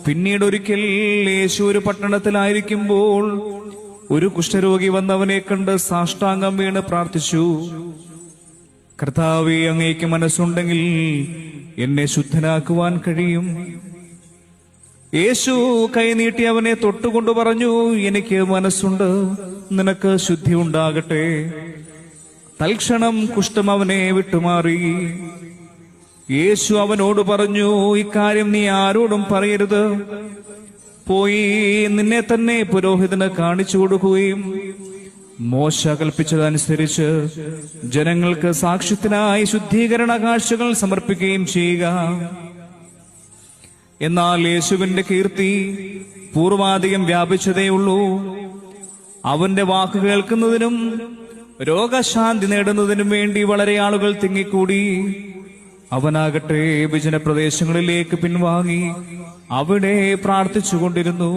പിന്നീട് ഒരിക്കൽ യേശു ഒരു പട്ടണത്തിലായിരിക്കുമ്പോൾ ഒരു കുഷ്ഠരോഗി വന്നവനെ കണ്ട് സാഷ്ടാംഗം വീണ് പ്രാർത്ഥിച്ചു, കർത്താവേ, അങ്ങേക്ക് മനസ്സുണ്ടെങ്കിൽ എന്നെ ശുദ്ധനാക്കുവാൻ കഴിയും. യേശു കൈനീട്ടി അവനെ തൊട്ടുകൊണ്ട് പറഞ്ഞു, എനിക്ക് മനസ്സുണ്ട്, നിനക്ക് ശുദ്ധി ഉണ്ടാകട്ടെ. തൽക്ഷണം കുഷ്ഠം അവനെ വിട്ടുമാറി. യേശു അവനോട് പറഞ്ഞു, ഇക്കാര്യം നീ ആരോടും പറയരുത്. പോയി നിന്നെ തന്നെ പുരോഹിതന് കാണിച്ചു കൊടുക്കുകയും മോശ കൽപ്പിച്ചതനുസരിച്ച് ജനങ്ങൾക്ക് സാക്ഷ്യത്തിനായി ശുദ്ധീകരണ കാഴ്ചകൾ സമർപ്പിക്കുകയും ചെയ്യുക. എന്നാൽ യേശുവിന്റെ കീർത്തി പൂർവാധികം വ്യാപിച്ചതേയുള്ളൂ. അവന്റെ വാക്ക് കേൾക്കുന്നതിനും രോഗശാന്തി നേടുന്നതിനും വേണ്ടി വളരെ ആളുകൾ തിങ്ങിക്കൂടി. അവനാകട്ടെ വിജനപ്രദേശങ്ങളിലേക്ക് പിൻവാങ്ങി അവിടെ പ്രാർത്ഥിച്ചുകൊണ്ടിരുന്നു.